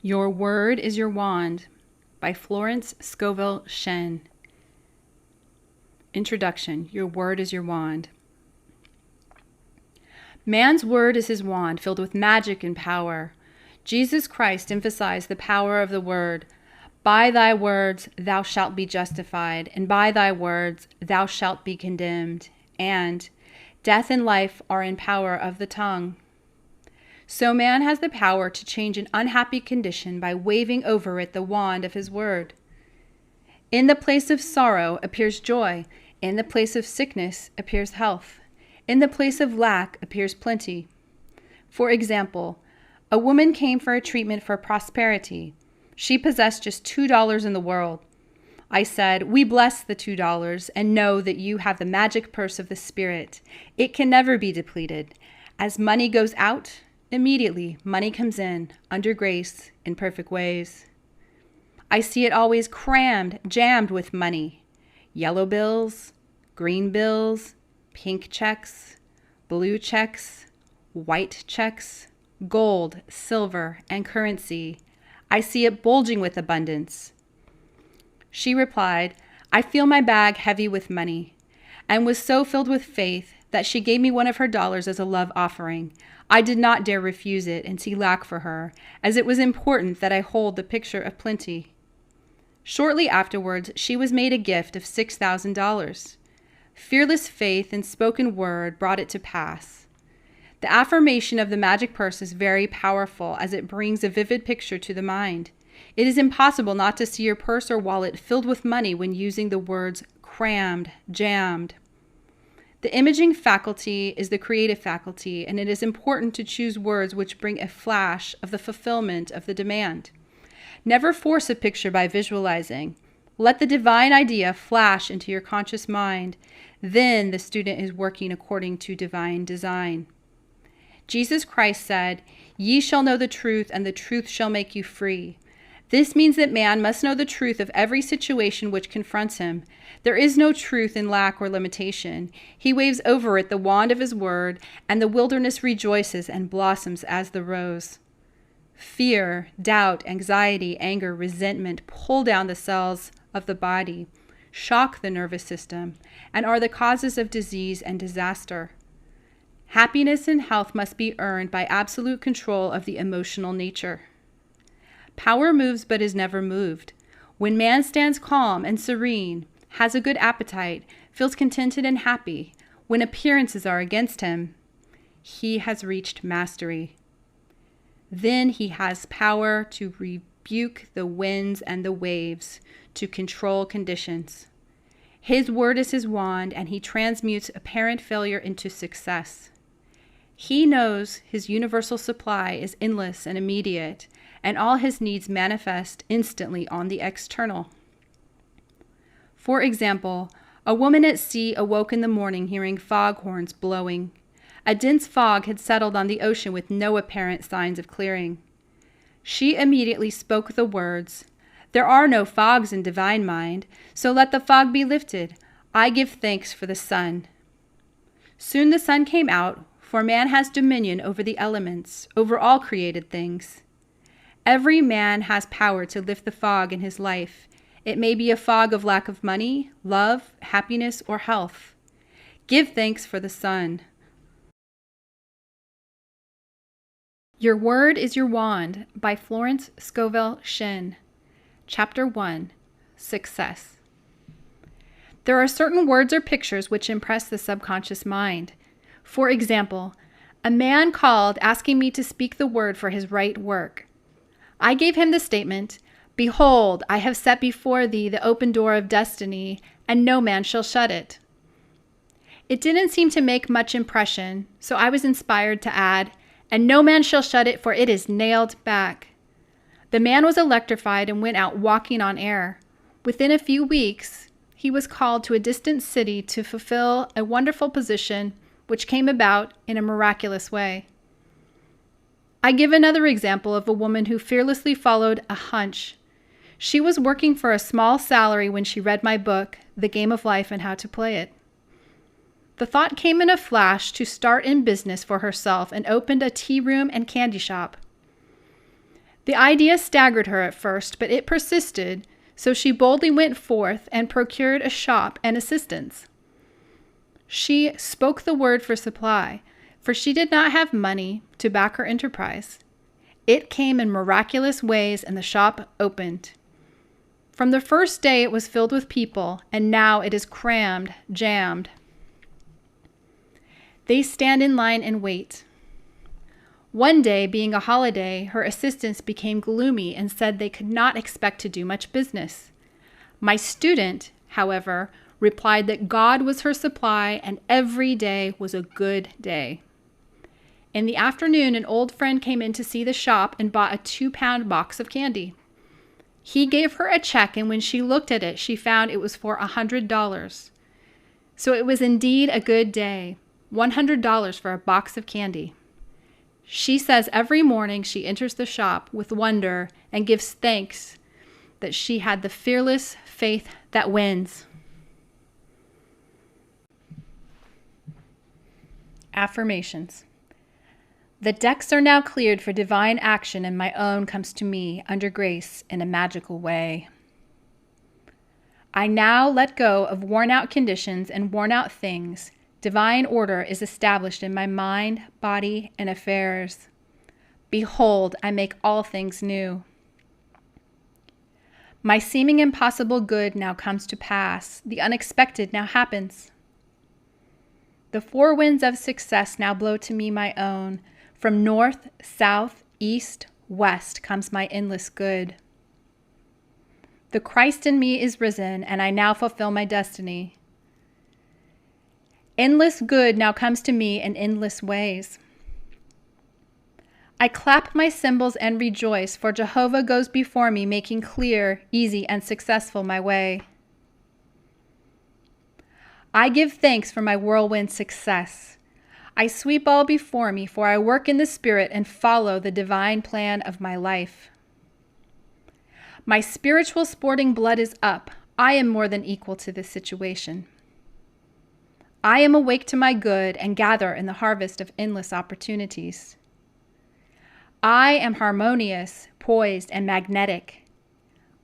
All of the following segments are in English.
Your Word is Your Wand by Florence Scovel Shinn. Introduction. Your word is your wand. Man's word is his wand, filled with magic and power. Jesus Christ emphasized the power of the word. By thy words thou shalt be justified, and by thy words thou shalt be condemned. And death and life are in power of the tongue. So man has the power to change an unhappy condition by waving over it the wand of his word. In the place of sorrow appears joy. In the place of sickness appears health. In the place of lack appears plenty. For example, a woman came for a treatment for prosperity. She possessed just $2 in the world. I said, "We bless the $2 and know that you have the magic purse of the Spirit. It can never be depleted. As money goes out, immediately money comes in, under grace, in perfect ways. I see it always crammed, jammed with money. Yellow bills, green bills, pink checks, blue checks, white checks, gold, silver, and currency. I see it bulging with abundance." She replied, "I feel my bag heavy with money," and was so filled with faith that she gave me one of her dollars as a love offering. I did not dare refuse it and see lack for her, as it was important that I hold the picture of plenty. Shortly afterwards, she was made a gift of $6,000. Fearless faith and spoken word brought it to pass. The affirmation of the magic purse is very powerful as it brings a vivid picture to the mind. It is impossible not to see your purse or wallet filled with money when using the words crammed, jammed. The imaging faculty is the creative faculty, and it is important to choose words which bring a flash of the fulfillment of the demand. Never force a picture by visualizing. Let the divine idea flash into your conscious mind. Then the student is working according to divine design. Jesus Christ said, "Ye shall know the truth, and the truth shall make you free." This means that man must know the truth of every situation which confronts him. There is no truth in lack or limitation. He waves over it the wand of his word, and the wilderness rejoices and blossoms as the rose. Fear, doubt, anxiety, anger, resentment pull down the cells of the body, shock the nervous system, and are the causes of disease and disaster. Happiness and health must be earned by absolute control of the emotional nature. Power moves but is never moved. When man stands calm and serene, has a good appetite, feels contented and happy, when appearances are against him, he has reached mastery. Then he has power to rebuke the winds and the waves, to control conditions. His word is his wand, and he transmutes apparent failure into success. He knows his universal supply is endless and immediate, and all his needs manifest instantly on the external. For example, a woman at sea awoke in the morning hearing foghorns blowing. A dense fog had settled on the ocean with no apparent signs of clearing. She immediately spoke the words, "There are no fogs in divine mind, so let the fog be lifted. I give thanks for the sun." Soon the sun came out, for man has dominion over the elements, over all created things. Every man has power to lift the fog in his life. It may be a fog of lack of money, love, happiness, or health. Give thanks for the sun. Your Word is Your Wand by Florence Scovel Shinn. Chapter 1. Success. There are certain words or pictures which impress the subconscious mind. For example, a man called asking me to speak the word for his right work. I gave him the statement, "Behold, I have set before thee the open door of destiny, and no man shall shut it." It didn't seem to make much impression, so I was inspired to add, "And no man shall shut it, for it is nailed back." The man was electrified and went out walking on air. Within a few weeks, he was called to a distant city to fulfill a wonderful position which came about in a miraculous way. I give another example of a woman who fearlessly followed a hunch. She was working for a small salary when she read my book, The Game of Life and How to Play It. The thought came in a flash to start in business for herself and opened a tea room and candy shop. The idea staggered her at first, but it persisted, so she boldly went forth and procured a shop and assistance. She spoke the word for supply, for she did not have money to back her enterprise. It came in miraculous ways, and the shop opened. From the first day it was filled with people, and now it is crammed, jammed. They stand in line and wait. One day, being a holiday, her assistants became gloomy and said they could not expect to do much business. My student, however, replied that God was her supply and every day was a good day. In the afternoon, an old friend came in to see the shop and bought a 2-pound box of candy. He gave her a check, and when she looked at it, she found it was for $100. So it was indeed a good day, $100 for a box of candy. She says every morning she enters the shop with wonder and gives thanks that she had the fearless faith that wins. Affirmations. The decks are now cleared for divine action, and my own comes to me under grace in a magical way. I now let go of worn-out conditions and worn-out things. Divine order is established in my mind, body, and affairs. Behold, I make all things new. My seeming impossible good now comes to pass. The unexpected now happens. The 4 winds of success now blow to me my own. From north, south, east, west comes my endless good. The Christ in me is risen, and I now fulfill my destiny. Endless good now comes to me in endless ways. I clap my cymbals and rejoice, for Jehovah goes before me, making clear, easy, and successful my way. I give thanks for my whirlwind success. I sweep all before me, for I work in the Spirit and follow the divine plan of my life. My spiritual sporting blood is up. I am more than equal to this situation. I am awake to my good and gather in the harvest of endless opportunities. I am harmonious, poised, and magnetic.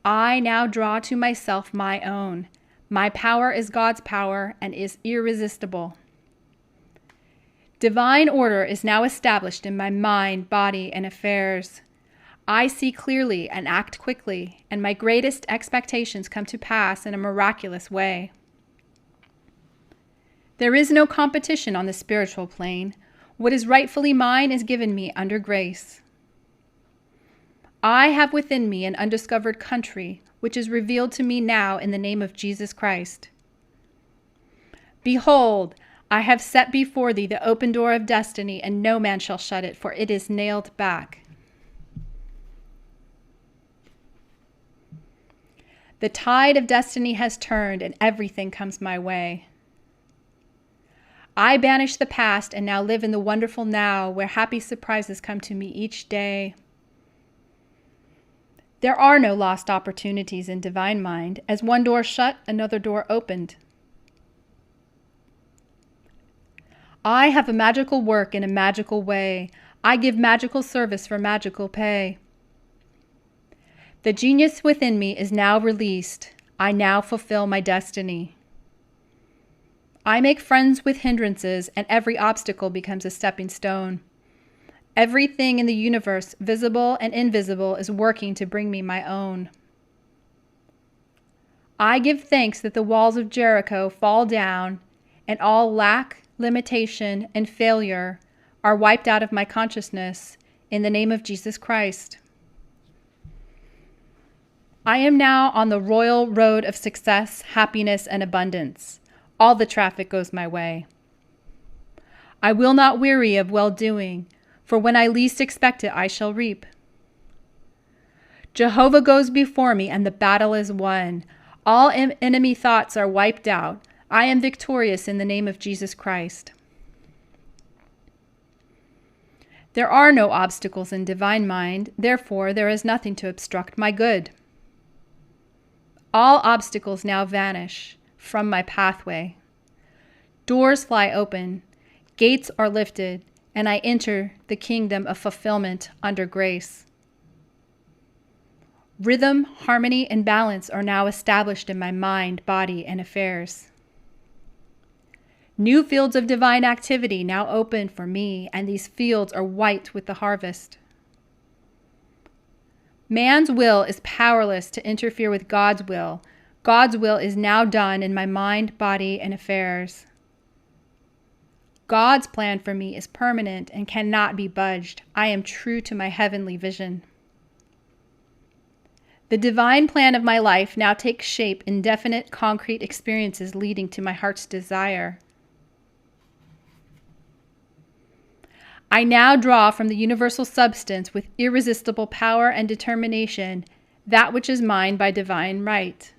I now draw to myself my own. My power is God's power and is irresistible. Divine order is now established in my mind, body, and affairs. I see clearly and act quickly, and my greatest expectations come to pass in a miraculous way. There is no competition on the spiritual plane. What is rightfully mine is given me under grace. I have within me an undiscovered country, which is revealed to me now in the name of Jesus Christ. Behold, I have set before thee the open door of destiny, and no man shall shut it, for it is nailed back. The tide of destiny has turned, and everything comes my way. I banish the past and now live in the wonderful now, where happy surprises come to me each day. There are no lost opportunities in divine mind. As one door shut, another door opened. I have a magical work in a magical way. I give magical service for magical pay. The genius within me is now released. I now fulfill my destiny. I make friends with hindrances, and every obstacle becomes a stepping stone. Everything in the universe, visible and invisible, is working to bring me my own. I give thanks that the walls of Jericho fall down, and all lack, limitation, and failure are wiped out of my consciousness in the name of Jesus Christ. I am now on the royal road of success, happiness, and abundance. All the traffic goes my way. I will not weary of well-doing, for when I least expect it, I shall reap. Jehovah goes before me, and the battle is won. All enemy thoughts are wiped out. I am victorious in the name of Jesus Christ. There are no obstacles in divine mind, therefore there is nothing to obstruct my good. All obstacles now vanish from my pathway. Doors fly open, gates are lifted, and I enter the kingdom of fulfillment under grace. Rhythm, harmony, and balance are now established in my mind, body, and affairs. New fields of divine activity now open for me, and these fields are white with the harvest. Man's will is powerless to interfere with God's will. God's will is now done in my mind, body, and affairs. God's plan for me is permanent and cannot be budged. I am true to my heavenly vision. The divine plan of my life now takes shape in definite, concrete experiences leading to my heart's desire. I now draw from the universal substance with irresistible power and determination that which is mine by divine right.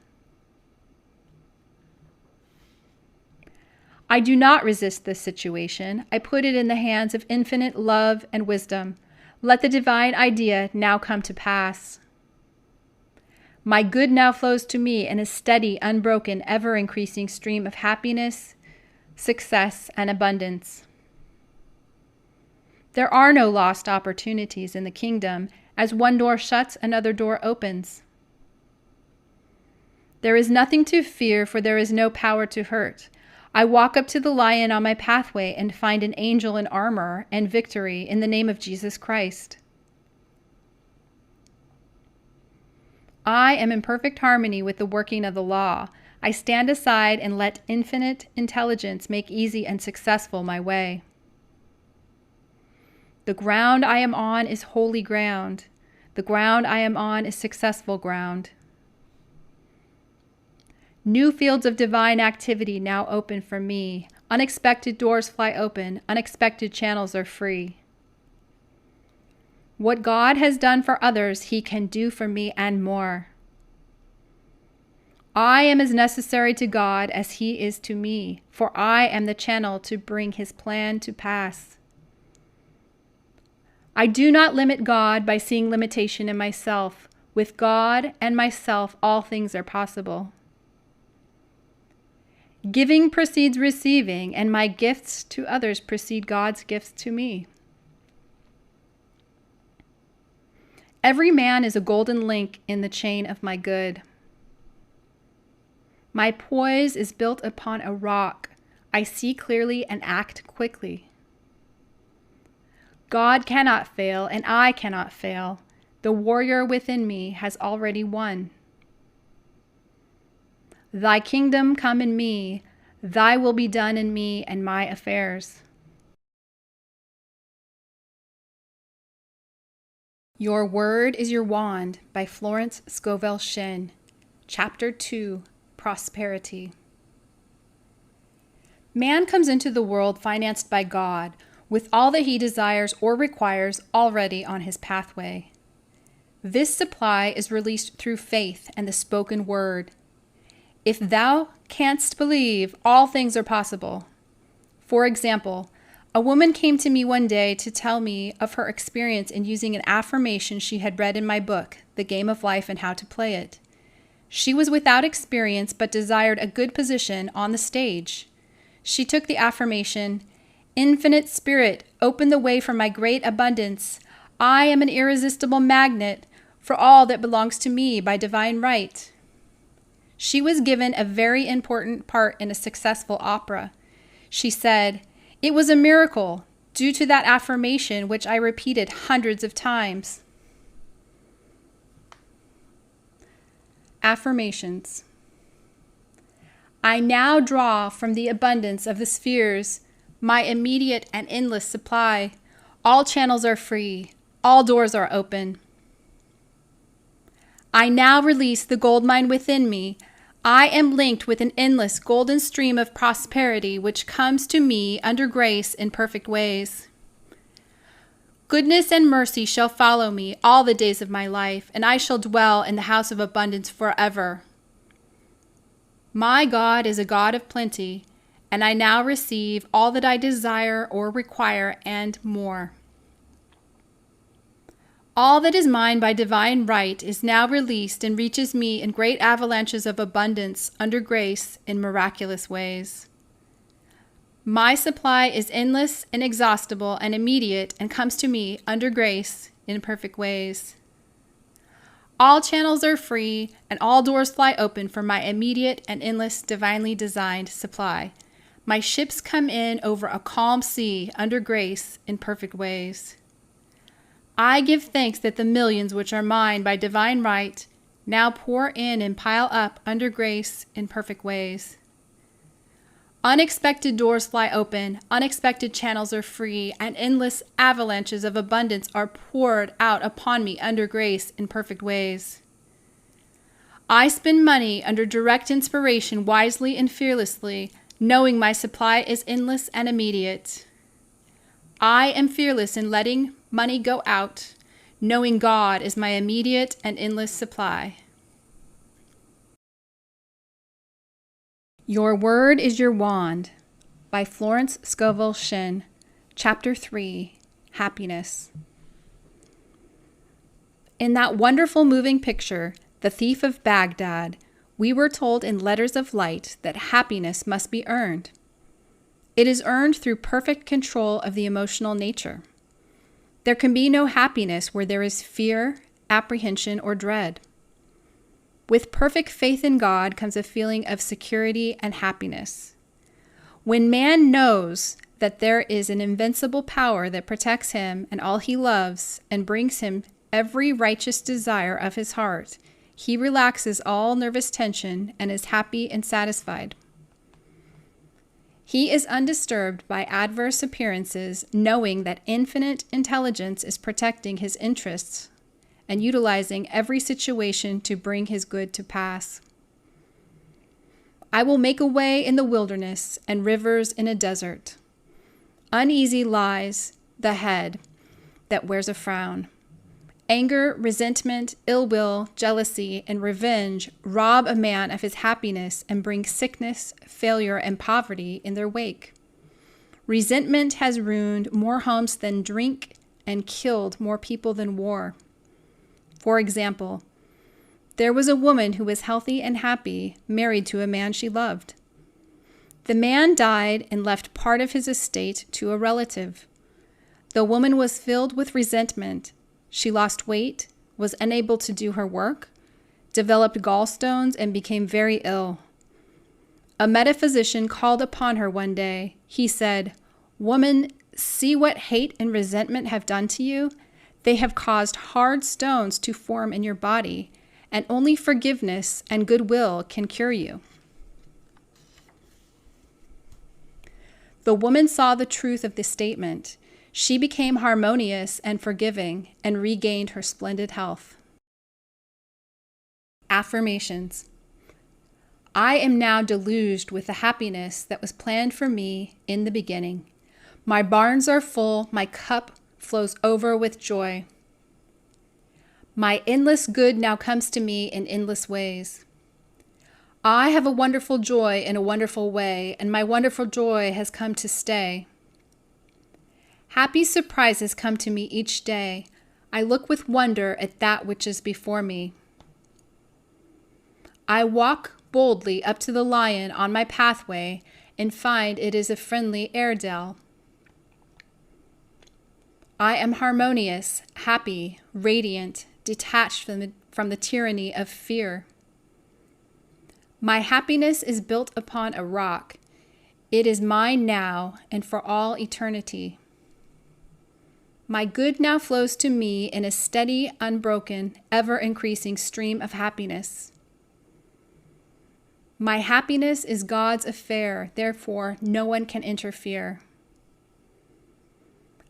I do not resist this situation. I put it in the hands of infinite love and wisdom. Let the divine idea now come to pass. My good now flows to me in a steady, unbroken, ever-increasing stream of happiness, success, and abundance. There are no lost opportunities in the kingdom. As one door shuts, another door opens. There is nothing to fear, for there is no power to hurt. I walk up to the lion on my pathway and find an angel in armor and victory in the name of Jesus Christ. I am in perfect harmony with the working of the law. I stand aside and let infinite intelligence make easy and successful my way. The ground I am on is holy ground. The ground I am on is successful ground. New fields of divine activity now open for me. Unexpected doors fly open. Unexpected channels are free. What God has done for others, He can do for me and more. I am as necessary to God as He is to me, for I am the channel to bring His plan to pass. I do not limit God by seeing limitation in myself. With God and myself, all things are possible. Giving precedes receiving, and my gifts to others precede God's gifts to me. Every man is a golden link in the chain of my good. My poise is built upon a rock. I see clearly and act quickly. God cannot fail, and I cannot fail. The warrior within me has already won. Thy kingdom come in me, thy will be done in me and my affairs. Your Word is Your Wand by Florence Scovel Shinn. Chapter 2, Prosperity. Man comes into the world financed by God, with all that he desires or requires already on his pathway. This supply is released through faith and the spoken word. If thou canst believe, all things are possible. For example, a woman came to me one day to tell me of her experience in using an affirmation she had read in my book, The Game of Life and How to Play It. She was without experience but desired a good position on the stage. She took the affirmation, "Infinite Spirit, open the way for my great abundance. I am an irresistible magnet for all that belongs to me by divine right." She was given a very important part in a successful opera. She said, "It was a miracle due to that affirmation which I repeated hundreds of times." Affirmations. I now draw from the abundance of the spheres my immediate and endless supply. All channels are free. All doors are open. I now release the gold mine within me. I am linked with an endless golden stream of prosperity which comes to me under grace in perfect ways. Goodness and mercy shall follow me all the days of my life, and I shall dwell in the house of abundance forever. My God is a God of plenty, and I now receive all that I desire or require and more. All that is mine by divine right is now released and reaches me in great avalanches of abundance under grace in miraculous ways. My supply is endless, inexhaustible, and immediate and comes to me under grace in perfect ways. All channels are free, and all doors fly open for my immediate and endless, divinely designed supply. My ships come in over a calm sea, under grace, in perfect ways. I give thanks that the millions which are mine by divine right now pour in and pile up under grace in perfect ways. Unexpected doors fly open, unexpected channels are free, and endless avalanches of abundance are poured out upon me under grace in perfect ways. I spend money under direct inspiration wisely and fearlessly, knowing my supply is endless and immediate. I am fearless in letting money go out, knowing God is my immediate and endless supply. Your Word is Your Wand by Florence Scovel Shinn. Chapter 3, Happiness. In that wonderful moving picture, The Thief of Baghdad, we were told in letters of light that happiness must be earned. It is earned through perfect control of the emotional nature. There can be no happiness where there is fear, apprehension, or dread. With perfect faith in God comes a feeling of security and happiness. When man knows that there is an invincible power that protects him and all he loves and brings him every righteous desire of his heart, he relaxes all nervous tension and is happy and satisfied. He is undisturbed by adverse appearances, knowing that infinite intelligence is protecting his interests and utilizing every situation to bring his good to pass. I will make a way in the wilderness and rivers in a desert. Uneasy lies the head that wears a frown. Anger, resentment, ill will, jealousy, and revenge rob a man of his happiness and bring sickness, failure, and poverty in their wake. Resentment has ruined more homes than drink and killed more people than war. For example, there was a woman who was healthy and happy, married to a man she loved. The man died and left part of his estate to a relative. The woman was filled with resentment. She lost weight, was unable to do her work, developed gallstones, and became very ill. A metaphysician called upon her one day. He said, "Woman, see what hate and resentment have done to you? They have caused hard stones to form in your body, and only forgiveness and goodwill can cure you." The woman saw the truth of this statement. She became harmonious and forgiving and regained her splendid health. Affirmations. I am now deluged with the happiness that was planned for me in the beginning. My barns are full, my cup flows over with joy. My endless good now comes to me in endless ways. I have a wonderful joy in a wonderful way, and my wonderful joy has come to stay. Happy surprises come to me each day. I look with wonder at that which is before me. I walk boldly up to the lion on my pathway and find it is a friendly Airedale. I am harmonious, happy, radiant, detached from the tyranny of fear. My happiness is built upon a rock. It is mine now and for all eternity. My good now flows to me in a steady, unbroken, ever-increasing stream of happiness. My happiness is God's affair, therefore no one can interfere.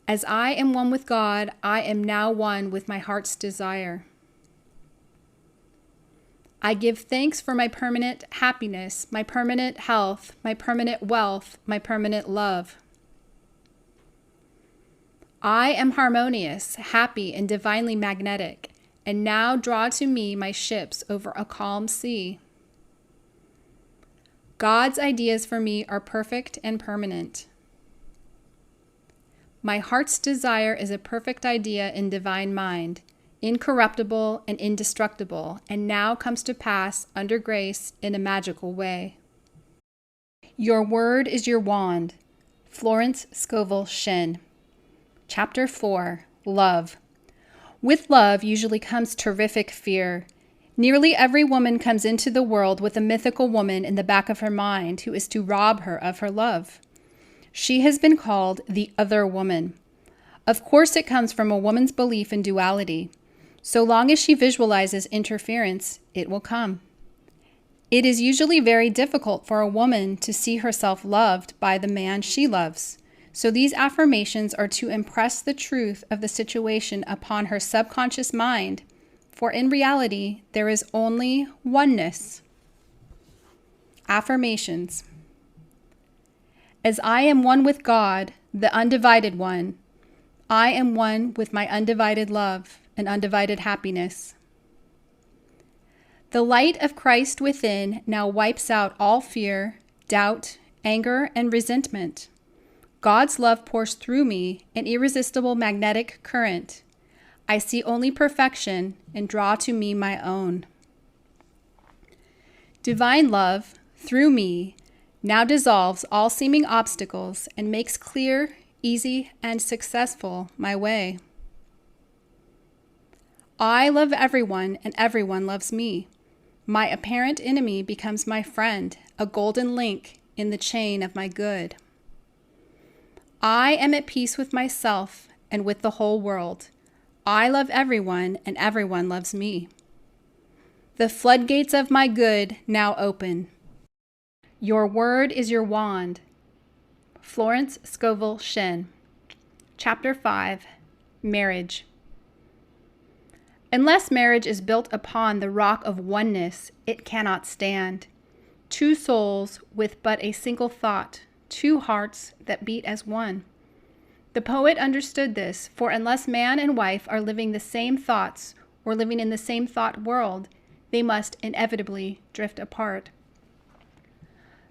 As I am one with God, I am now one with my heart's desire. I give thanks for my permanent happiness, my permanent health, my permanent wealth, my permanent love. I am harmonious, happy, and divinely magnetic, and now draw to me my ships over a calm sea. God's ideas for me are perfect and permanent. My heart's desire is a perfect idea in divine mind, incorruptible and indestructible, and now comes to pass under grace in a magical way. Your Word is Your Wand. Florence Scovel Shinn. Chapter 4, Love. With love usually comes terrific fear. Nearly every woman comes into the world with a mythical woman in the back of her mind who is to rob her of her love. She has been called the other woman. Of course, it comes from a woman's belief in duality. So long as she visualizes interference, it will come. It is usually very difficult for a woman to see herself loved by the man she loves. So these affirmations are to impress the truth of the situation upon her subconscious mind, for in reality, there is only oneness. Affirmations. As I am one with God, the undivided one, I am one with my undivided love and undivided happiness. The light of Christ within now wipes out all fear, doubt, anger, and resentment. God's love pours through me, an irresistible magnetic current. I see only perfection and draw to me my own. Divine love, through me, now dissolves all seeming obstacles and makes clear, easy, and successful my way. I love everyone and everyone loves me. My apparent enemy becomes my friend, a golden link in the chain of my good. I am at peace with myself and with the whole world. I love everyone and everyone loves me. The floodgates of my good now open. Your word is your wand. Florence Scovel Shinn. Chapter 5. Marriage. Unless marriage is built upon the rock of oneness, it cannot stand. Two souls with but a single thought, two hearts that beat as one. The poet understood this, for unless man and wife are living the same thoughts or living in the same thought world, they must inevitably drift apart.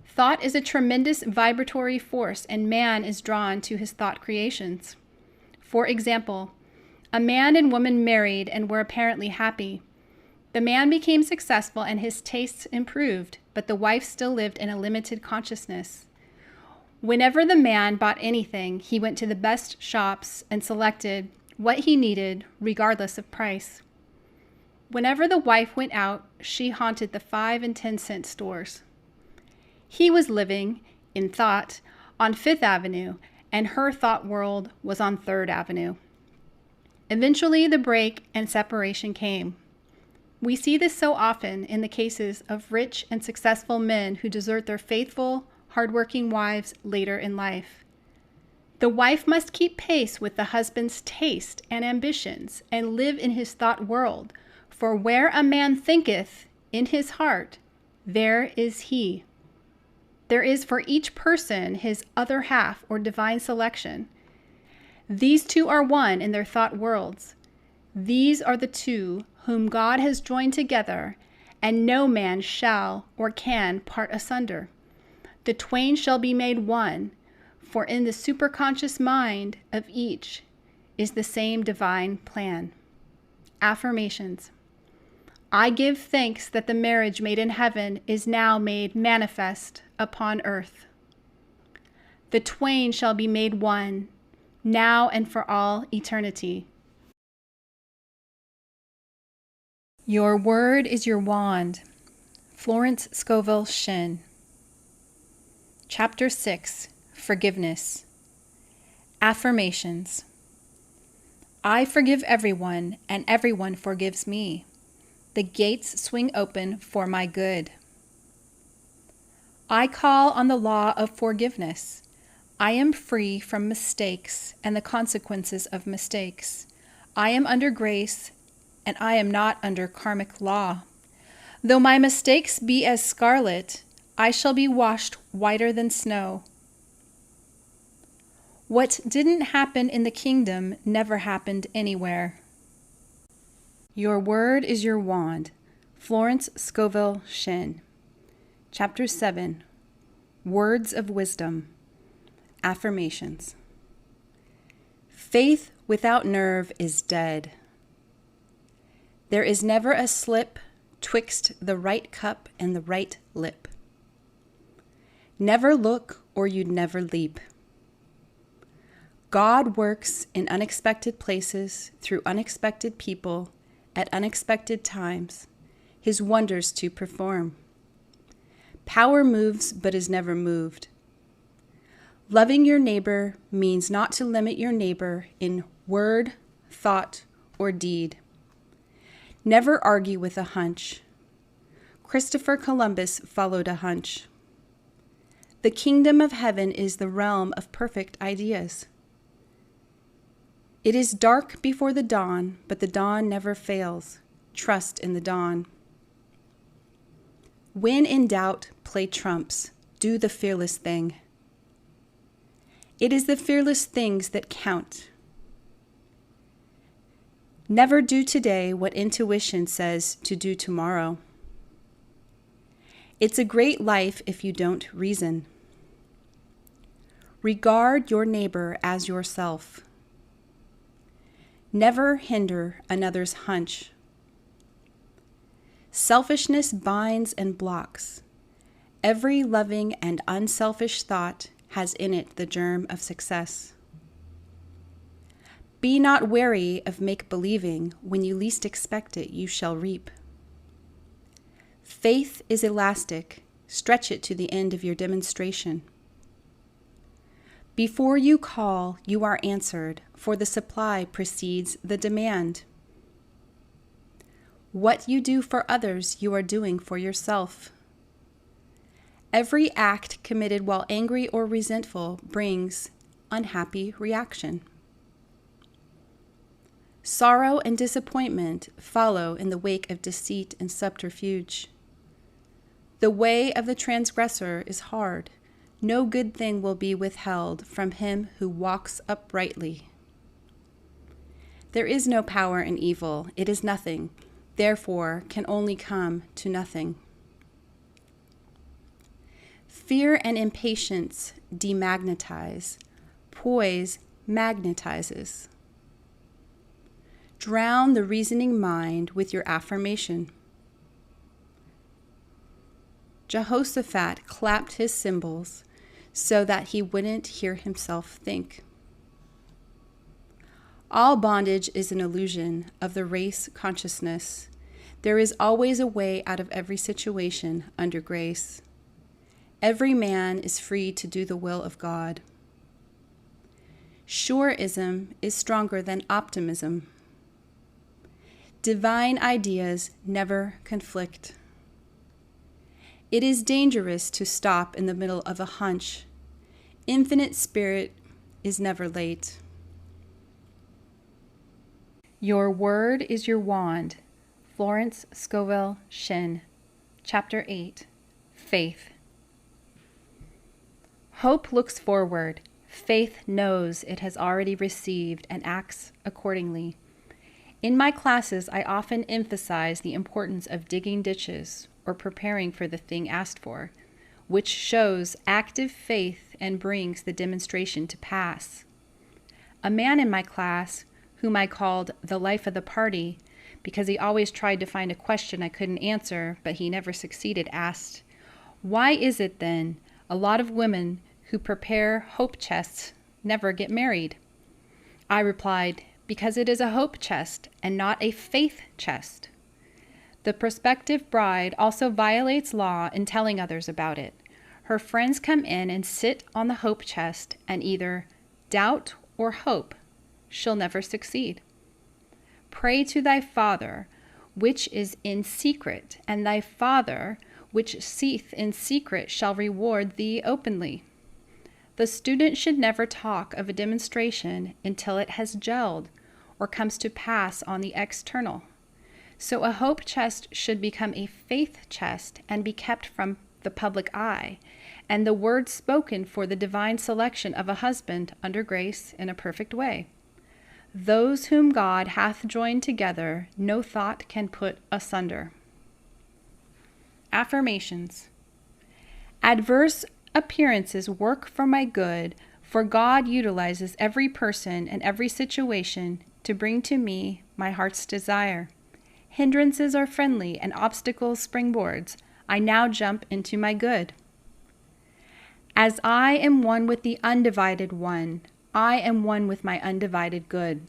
Thought is a tremendous vibratory force, and man is drawn to his thought creations. For example, a man and woman married and were apparently happy. The man became successful and his tastes improved, but the wife still lived in a limited consciousness. Whenever the man bought anything, he went to the best shops and selected what he needed, regardless of price. Whenever the wife went out, she haunted the 5 and 10 cent stores. He was living, in thought, on 5th Avenue, and her thought world was on 3rd Avenue. Eventually, the break and separation came. We see this so often in the cases of rich and successful men who desert their faithful, hardworking wives later in life. The wife must keep pace with the husband's taste and ambitions and live in his thought world, for where a man thinketh in his heart, there is he. There is for each person his other half or divine selection. These two are one in their thought worlds. These are the two whom God has joined together, and no man shall or can part asunder. The twain shall be made one, for in the superconscious mind of each is the same divine plan. Affirmations. I give thanks that the marriage made in heaven is now made manifest upon earth. The twain shall be made one, now and for all eternity. Your word is your wand. Florence Scovel Shinn. Chapter 6. Forgiveness. Affirmations. I forgive everyone, and everyone forgives me. The gates swing open for my good. I call on the law of forgiveness. I am free from mistakes and the consequences of mistakes. I am under grace, and I am not under karmic law. Though my mistakes be as scarlet, I shall be washed whiter than snow. What didn't happen in the kingdom never happened anywhere. Your word is your wand. Florence Scovel Shinn. Chapter 7. Words of wisdom. Affirmations. Faith without nerve is dead. There is never a slip twixt the right cup and the right lip. Never look or you'd never leap. God works in unexpected places, through unexpected people, at unexpected times, his wonders to perform. Power moves but is never moved. Loving your neighbor means not to limit your neighbor in word, thought, or deed. Never argue with a hunch. Christopher Columbus followed a hunch. The kingdom of heaven is the realm of perfect ideas. It is dark before the dawn, but the dawn never fails. Trust in the dawn. When in doubt, play trumps. Do the fearless thing. It is the fearless things that count. Never do today what intuition says to do tomorrow. It's a great life if you don't reason. Regard your neighbor as yourself. Never hinder another's hunch. Selfishness binds and blocks. Every loving and unselfish thought has in it the germ of success. Be not wary of make-believing. When you least expect it, you shall reap. Faith is elastic. Stretch it to the end of your demonstration. Before you call, you are answered, for the supply precedes the demand. What you do for others, you are doing for yourself. Every act committed while angry or resentful brings unhappy reaction. Sorrow and disappointment follow in the wake of deceit and subterfuge. The way of the transgressor is hard. No good thing will be withheld from him who walks uprightly. There is no power in evil. It is nothing, therefore can only come to nothing. Fear and impatience demagnetize. Poise magnetizes. Drown the reasoning mind with your affirmation. Jehoshaphat clapped his cymbals so that he wouldn't hear himself think. All bondage is an illusion of the race consciousness. There is always a way out of every situation under grace. Every man is free to do the will of God. Sureism is stronger than optimism. Divine ideas never conflict. It is dangerous to stop in the middle of a hunch. Infinite spirit is never late. Your word is your wand. Florence Scovel Shinn. Chapter 8. Faith. Hope looks forward. Faith knows it has already received and acts accordingly. In my classes, I often emphasize the importance of digging ditches or preparing for the thing asked for, which shows active faith and brings the demonstration to pass. A man in my class, whom I called the life of the party because he always tried to find a question I couldn't answer, but he never succeeded, asked, "Why is it then a lot of women who prepare hope chests never get married?" I replied, "Because it is a hope chest and not a faith chest." The prospective bride also violates law in telling others about it. Her friends come in and sit on the hope chest and either doubt or hope. She'll never succeed. Pray to thy Father, which is in secret, and thy Father, which seeth in secret, shall reward thee openly. The student should never talk of a demonstration until it has gelled or comes to pass on the external. So a hope chest should become a faith chest and be kept from the public eye, and the word spoken for the divine selection of a husband under grace in a perfect way. Those whom God hath joined together, no thought can put asunder. Affirmations. Adverse appearances work for my good, for God utilizes every person and every situation to bring to me my heart's desire. Hindrances are friendly and obstacles springboards. I now jump into my good. As I am one with the undivided one, I am one with my undivided good.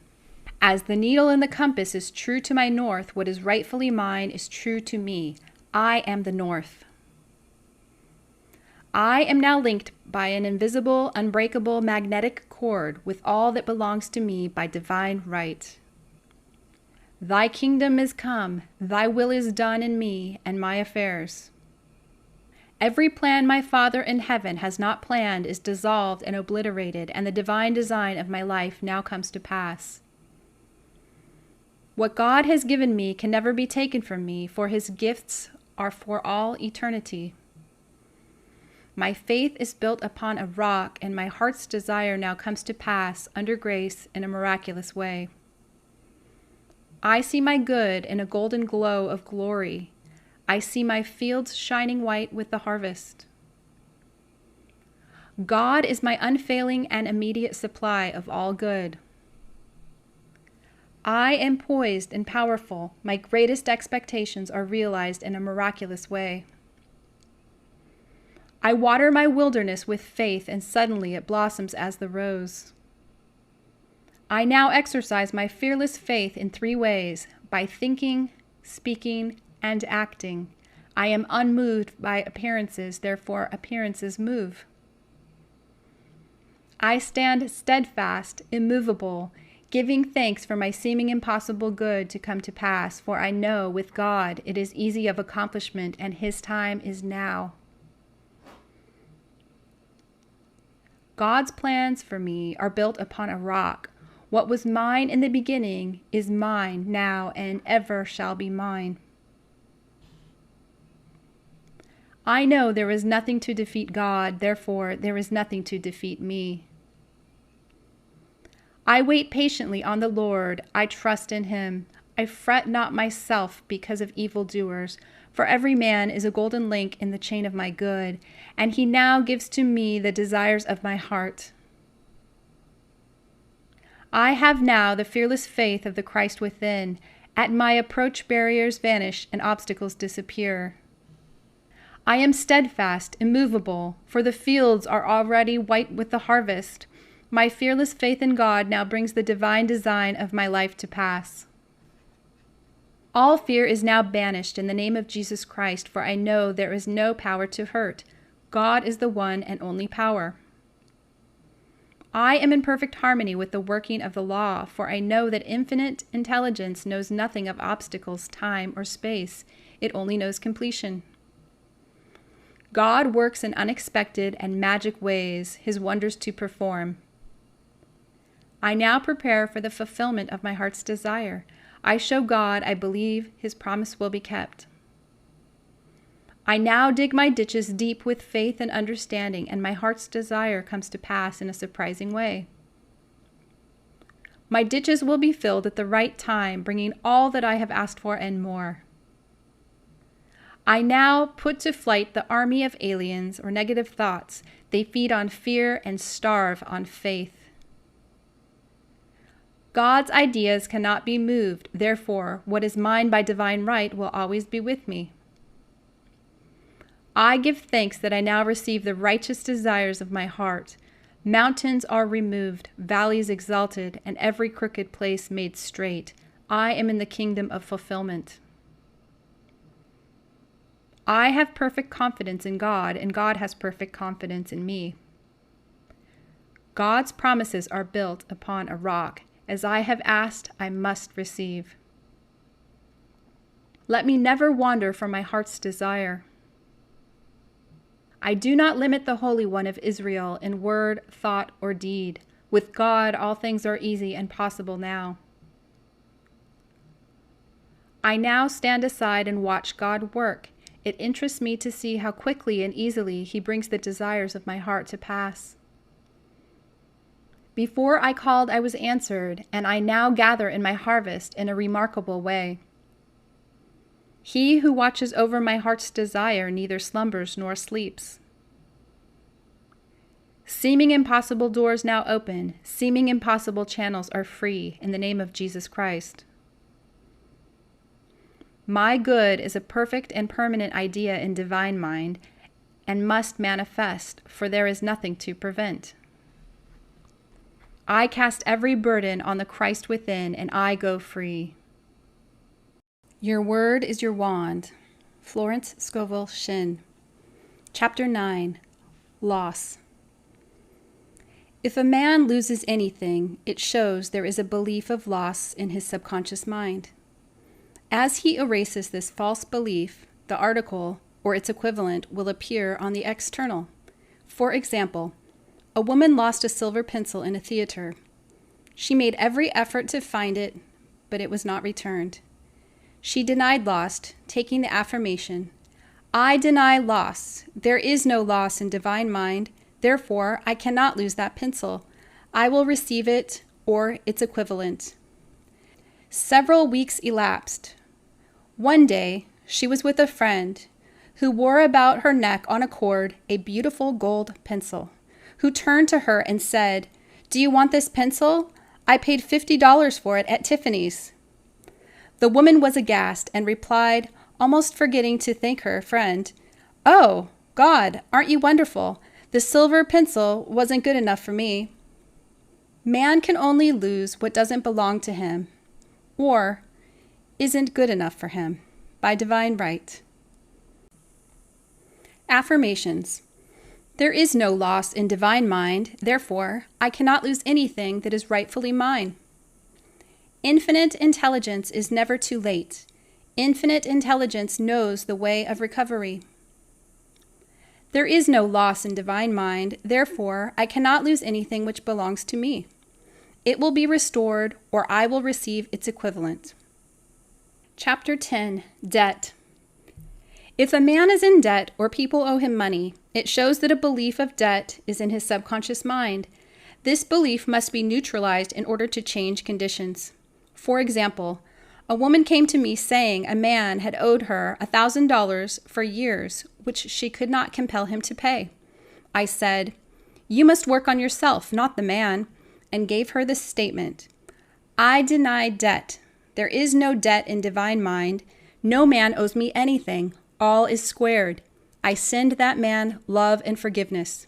As the needle in the compass is true to my north, what is rightfully mine is true to me. I am the north. I am now linked by an invisible, unbreakable magnetic cord with all that belongs to me by divine right. Thy kingdom is come, thy will is done in me and my affairs. Every plan my Father in heaven has not planned is dissolved and obliterated, and the divine design of my life now comes to pass. What God has given me can never be taken from me, for his gifts are for all eternity. My faith is built upon a rock, and my heart's desire now comes to pass under grace in a miraculous way. I see my good in a golden glow of glory. I see my fields shining white with the harvest. God is my unfailing and immediate supply of all good. I am poised and powerful. My greatest expectations are realized in a miraculous way. I water my wilderness with faith, and suddenly it blossoms as the rose. I now exercise my fearless faith in 3 ways: by thinking, speaking, and acting. I am unmoved by appearances, therefore appearances move. I stand steadfast, immovable, giving thanks for my seeming impossible good to come to pass, for I know with God it is easy of accomplishment, and his time is now. God's plans for me are built upon a rock. What was mine in the beginning is mine now and ever shall be mine. I know there is nothing to defeat God, therefore there is nothing to defeat me. I wait patiently on the Lord, I trust in him. I fret not myself because of evildoers, for every man is a golden link in the chain of my good, and he now gives to me the desires of my heart. I have now the fearless faith of the Christ within. At my approach, barriers vanish and obstacles disappear. I am steadfast, immovable, for the fields are already white with the harvest. My fearless faith in God now brings the divine design of my life to pass. All fear is now banished in the name of Jesus Christ, for I know there is no power to hurt. God is the one and only power. I am in perfect harmony with the working of the law, for I know that infinite intelligence knows nothing of obstacles, time, or space. It only knows completion. God works in unexpected and magic ways, his wonders to perform. I now prepare for the fulfillment of my heart's desire. I show God I believe his promise will be kept. I now dig my ditches deep with faith and understanding, and my heart's desire comes to pass in a surprising way. My ditches will be filled at the right time, bringing all that I have asked for and more. I now put to flight the army of aliens or negative thoughts. They feed on fear and starve on faith. God's ideas cannot be moved. Therefore, what is mine by divine right will always be with me. I give thanks that I now receive the righteous desires of my heart. Mountains are removed, valleys exalted, and every crooked place made straight. I am in the kingdom of fulfillment. I have perfect confidence in God, and God has perfect confidence in me. God's promises are built upon a rock. As I have asked, I must receive. Let me never wander from my heart's desire. I do not limit the Holy One of Israel in word, thought, or deed. With God, all things are easy and possible now. I now stand aside and watch God work. It interests me to see how quickly and easily he brings the desires of my heart to pass. Before I called, I was answered, and I now gather in my harvest in a remarkable way. He who watches over my heart's desire neither slumbers nor sleeps. Seeming impossible doors now open, seeming impossible channels are free in the name of Jesus Christ. My good is a perfect and permanent idea in divine mind and must manifest, for there is nothing to prevent. I cast every burden on the Christ within, and I go free. Your word is your wand. Florence Scovel Shinn. Chapter 9. Loss. If a man loses anything, it shows there is a belief of loss in his subconscious mind. As he erases this false belief, the article, or its equivalent, will appear on the external. For example, a woman lost a silver pencil in a theater. She made every effort to find it, but it was not returned. She denied loss, taking the affirmation, I deny loss. There is no loss in divine mind. Therefore, I cannot lose that pencil. I will receive it or its equivalent. Several weeks elapsed. One day, she was with a friend who wore about her neck on a cord a beautiful gold pencil, who turned to her and said, Do you want this pencil? I paid $50 for it at Tiffany's. The woman was aghast and replied, almost forgetting to thank her friend, Oh, God, aren't you wonderful? The silver pencil wasn't good enough for me. Man can only lose what doesn't belong to him, or isn't good enough for him, by divine right. Affirmations. There is no loss in divine mind, therefore, I cannot lose anything that is rightfully mine. Infinite intelligence is never too late. Infinite intelligence knows the way of recovery. There is no loss in divine mind, therefore, I cannot lose anything which belongs to me. It will be restored, or I will receive its equivalent. Chapter 10. Debt. If a man is in debt or people owe him money, it shows that a belief of debt is in his subconscious mind. This belief must be neutralized in order to change conditions. For example, a woman came to me saying a man had owed her $1,000 for years, which she could not compel him to pay. I said, You must work on yourself, not the man, and gave her this statement. I deny debt. There is no debt in divine mind. No man owes me anything. All is squared. I send that man love and forgiveness.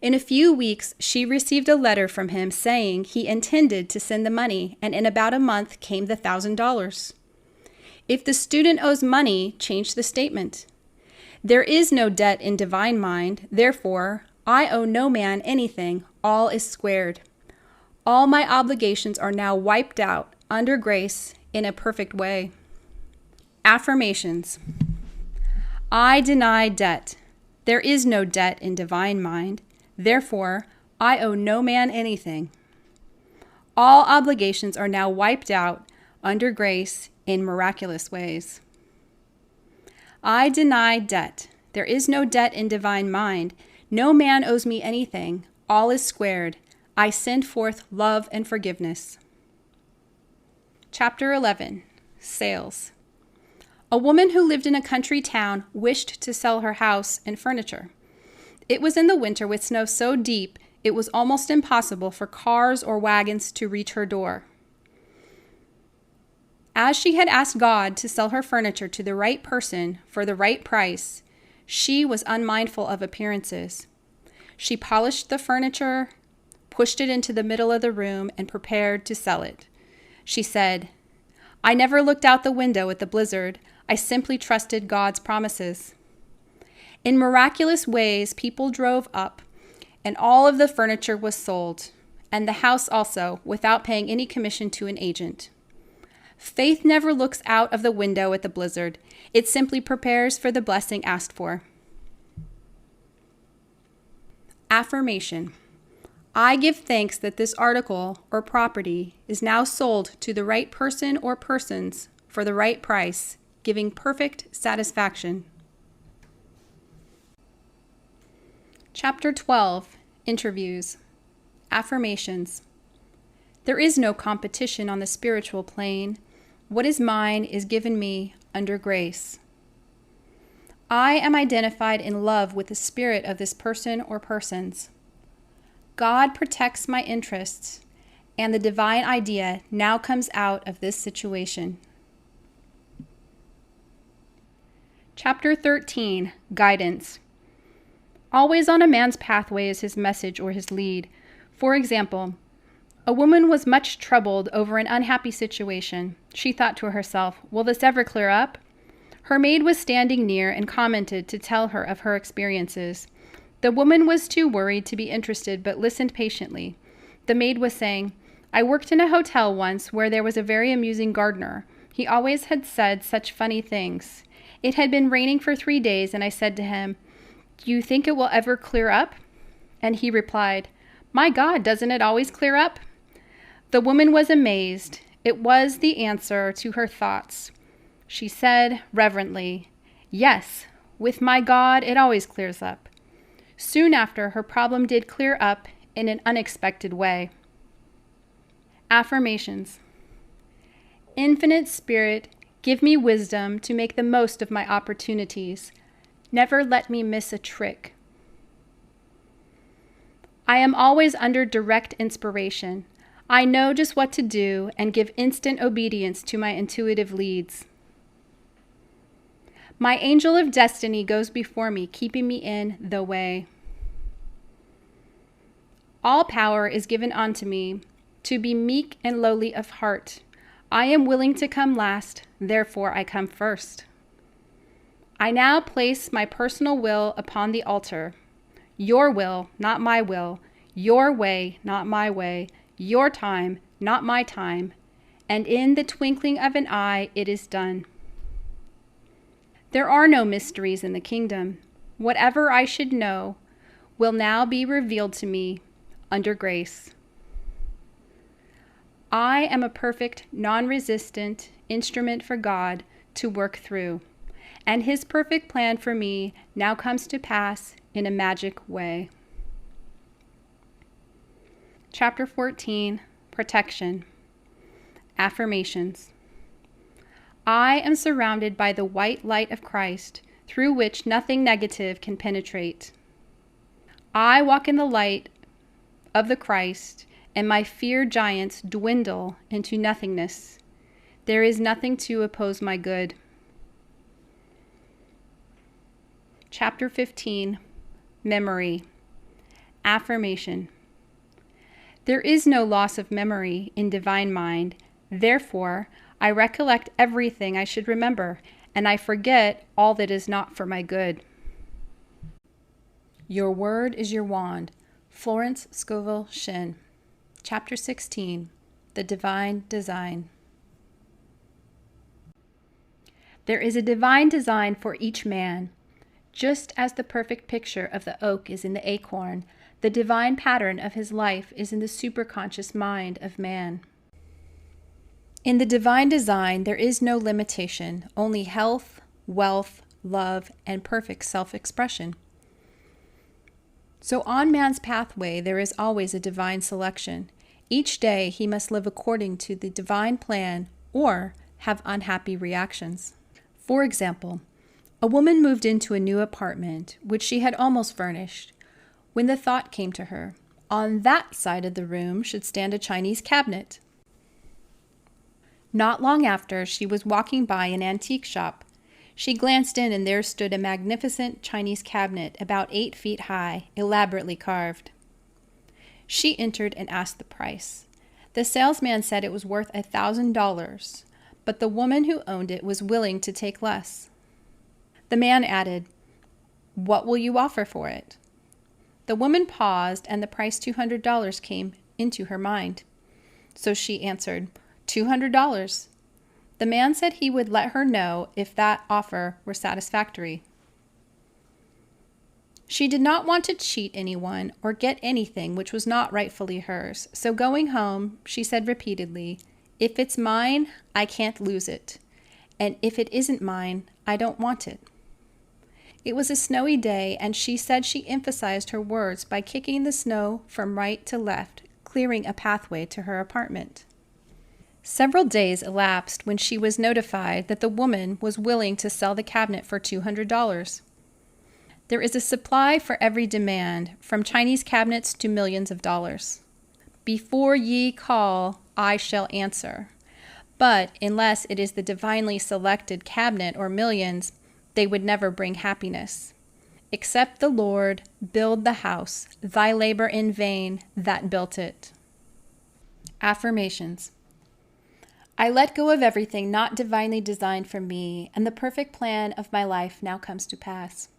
In a few weeks, she received a letter from him saying he intended to send the money, and in about a month came the $1,000. If the student owes money, change the statement. There is no debt in divine mind, therefore, I owe no man anything. All is squared. All my obligations are now wiped out under grace in a perfect way. Affirmations. I deny debt. There is no debt in divine mind. Therefore, I owe no man anything. All obligations are now wiped out under grace in miraculous ways. I deny debt. There is no debt in divine mind. No man owes me anything. All is squared. I send forth love and forgiveness. Chapter 11. Sales. A woman who lived in a country town wished to sell her house and furniture. It was in the winter with snow so deep it was almost impossible for cars or wagons to reach her door. As she had asked God to sell her furniture to the right person for the right price, she was unmindful of appearances. She polished the furniture, pushed it into the middle of the room, and prepared to sell it. She said, I never looked out the window at the blizzard. I simply trusted God's promises. In miraculous ways, people drove up, and all of the furniture was sold, and the house also, without paying any commission to an agent. Faith never looks out of the window at the blizzard. It simply prepares for the blessing asked for. Affirmation. I give thanks that this article or property is now sold to the right person or persons for the right price, giving perfect satisfaction. Chapter 12. Interviews. Affirmations. There is no competition on the spiritual plane. What is mine is given me under grace. I am identified in love with the spirit of this person or persons. God protects my interests, and the divine idea now comes out of this situation. Chapter 13. Guidance. Always on a man's pathway is his message or his lead. For example, A woman was much troubled over an unhappy situation. She thought to herself, "Will this ever clear up?" Her maid was standing near and commented to tell her of her experiences. The woman was too worried to be interested, but listened patiently. The maid was saying, "I worked in a hotel once where there was a very amusing gardener. He always had said such funny things. It had been raining for 3 days, and I said to him, 'Do you think it will ever clear up?' And he replied, 'My God, doesn't it always clear up?'" The woman was amazed. It was the answer to her thoughts. She said reverently, "Yes, with my God, it always clears up." Soon after, her problem did clear up in an unexpected way. Affirmations. Infinite Spirit, give me wisdom to make the most of my opportunities. Never let me miss a trick. I am always under direct inspiration. I know just what to do and give instant obedience to my intuitive leads. My angel of destiny goes before me, keeping me in the way. All power is given unto me to be meek and lowly of heart. I am willing to come last, therefore I come first. I now place my personal will upon the altar. Your will, not my will. Your way, not my way. Your time, not my time. And in the twinkling of an eye, it is done. There are no mysteries in the kingdom. Whatever I should know will now be revealed to me under grace. I am a perfect, non-resistant instrument for God to work through, and His perfect plan for me now comes to pass in a magic way. Chapter 14, Protection. Affirmations. I am surrounded by the white light of Christ, through which nothing negative can penetrate. I walk in the light of the Christ, and my fear giants dwindle into nothingness. There is nothing to oppose my good. Chapter 15, Memory. Affirmation. There is no loss of memory in divine mind. Therefore, I recollect everything I should remember, and I forget all that is not for my good. Your word is your wand. Florence Scovel Shinn. Chapter 16, The Divine Design. There is a divine design for each man. Just as the perfect picture of the oak is in the acorn, the divine pattern of his life is in the superconscious mind of man. In the divine design, there is no limitation, only health, wealth, love, and perfect self-expression. So on man's pathway, there is always a divine selection. Each day, he must live according to the divine plan or have unhappy reactions. For example, a woman moved into a new apartment, which she had almost furnished, when the thought came to her, on that side of the room should stand a Chinese cabinet. Not long after, she was walking by an antique shop. She glanced in, and there stood a magnificent Chinese cabinet about 8 feet high, elaborately carved. She entered and asked the price. The salesman said it was worth $1,000, but the woman who owned it was willing to take less. The man added, "What will you offer for it?" The woman paused, and the price $200 came into her mind. So she answered, $200. The man said he would let her know if that offer were satisfactory. She did not want to cheat anyone or get anything which was not rightfully hers, so going home, she said repeatedly, "If it's mine, I can't lose it. And if it isn't mine, I don't want it." It was a snowy day, and she said she emphasized her words by kicking the snow from right to left, clearing a pathway to her apartment. Several days elapsed when she was notified that the woman was willing to sell the cabinet for $200. There is a supply for every demand, from Chinese cabinets to millions of dollars. Before ye call, I shall answer. But unless it is the divinely selected cabinet or millions, they would never bring happiness. Except the Lord build the house, thy labor in vain that built it. Affirmations. I let go of everything not divinely designed for me, and the perfect plan of my life now comes to pass.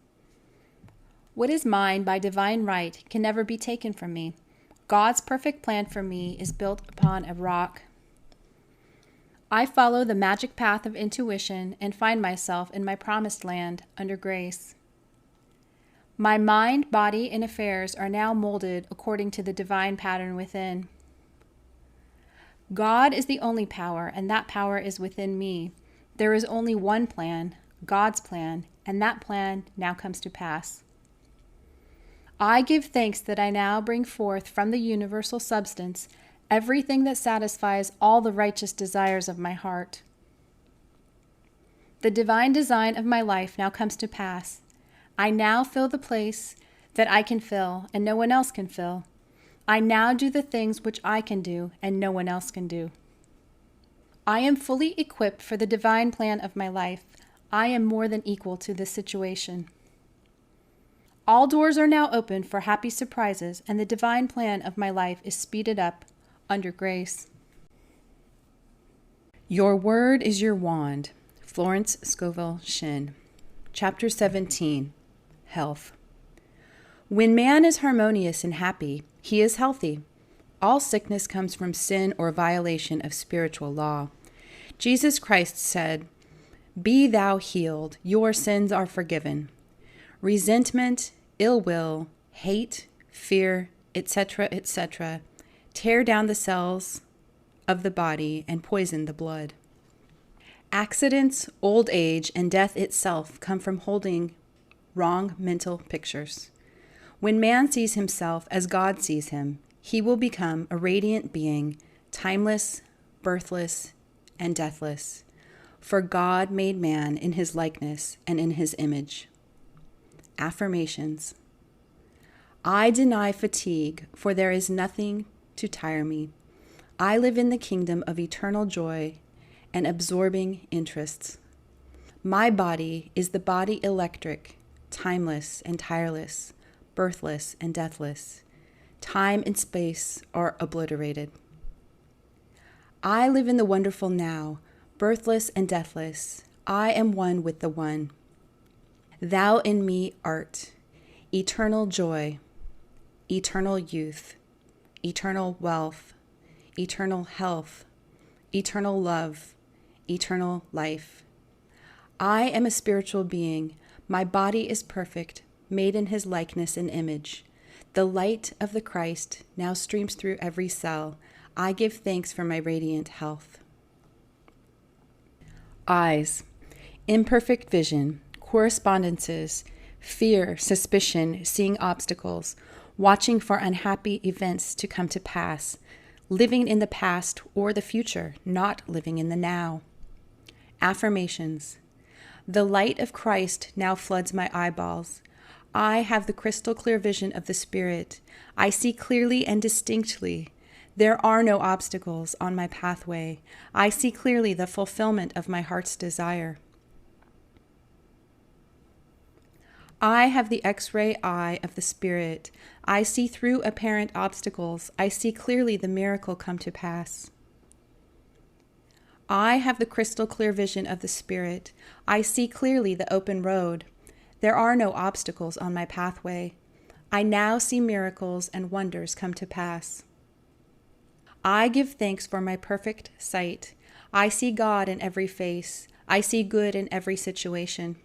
What is mine by divine right can never be taken from me. God's perfect plan for me is built upon a rock. I follow the magic path of intuition and find myself in my promised land under grace. My mind, body, and affairs are now molded according to the divine pattern within. God is the only power, and that power is within me. There is only one plan, God's plan, and that plan now comes to pass. I give thanks that I now bring forth from the universal substance everything that satisfies all the righteous desires of my heart. The divine design of my life now comes to pass. I now fill the place that I can fill and no one else can fill. I now do the things which I can do and no one else can do. I am fully equipped for the divine plan of my life. I am more than equal to this situation. All doors are now open for happy surprises, and the divine plan of my life is speeded up under grace. Your word is your wand. Florence Scovel Shinn. Chapter 17. Health. When man is harmonious and happy, he is healthy. All sickness comes from sin or violation of spiritual law. Jesus Christ said, "Be thou healed, your sins are forgiven." Resentment, ill will, hate, fear, etc., etc., tear down the cells of the body and poison the blood. Accidents, old age, and death itself come from holding wrong mental pictures. When man sees himself as God sees him, he will become a radiant being, timeless, birthless, and deathless. For God made man in his likeness and in his image. Affirmations. I deny fatigue, for there is nothing to tire me. I live in the kingdom of eternal joy and absorbing interests. My body is the body electric, timeless and tireless, birthless and deathless. Time and space are obliterated. I live in the wonderful now, birthless and deathless. I am one with the one. Thou in me art, eternal joy, eternal youth, eternal wealth, eternal health, eternal love, eternal life. I am a spiritual being. My body is perfect, made in his likeness and image. The light of the Christ now streams through every cell. I give thanks for my radiant health. Eyes. Imperfect vision. Correspondences, fear, suspicion, seeing obstacles, watching for unhappy events to come to pass, living in the past or the future, not living in the now. Affirmations. The light of Christ now floods my eyeballs. I have the crystal clear vision of the Spirit. I see clearly and distinctly. There are no obstacles on my pathway. I see clearly the fulfillment of my heart's desire. I have the X-ray eye of the Spirit. I see through apparent obstacles. I see clearly the miracle come to pass. I have the crystal clear vision of the Spirit. I see clearly the open road. There are no obstacles on my pathway. I now see miracles and wonders come to pass. I give thanks for my perfect sight. I see God in every face. I see good in every situation.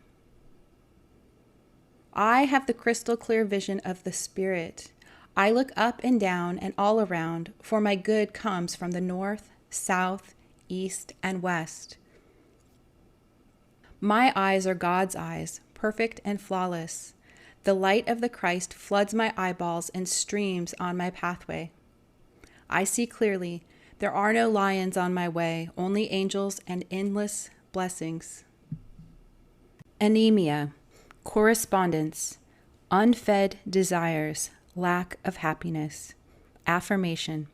I have the crystal clear vision of the Spirit. I look up and down and all around, for my good comes from the north, south, east, and west. My eyes are God's eyes, perfect and flawless. The light of the Christ floods my eyeballs and streams on my pathway. I see clearly. There are no lions on my way, only angels and endless blessings. Anemia. Correspondence, unfed desires, lack of happiness. Affirmation.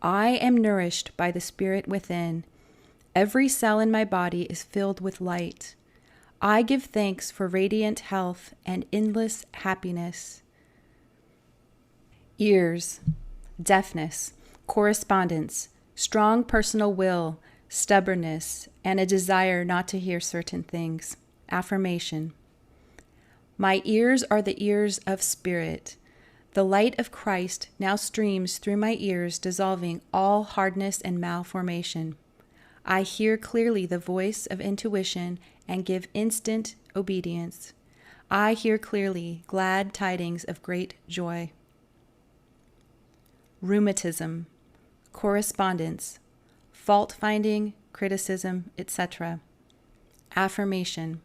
I am nourished by the Spirit within. Every cell in my body is filled with light. I give thanks for radiant health and endless happiness. Ears, deafness, Correspondence, strong personal will, stubbornness, and a desire not to hear certain things. Affirmation. My ears are the ears of spirit. The light of Christ now streams through my ears, dissolving all hardness and malformation. I hear clearly the voice of intuition and give instant obedience. I hear clearly glad tidings of great joy. Rheumatism, correspondence, fault-finding, criticism, etc. Affirmation.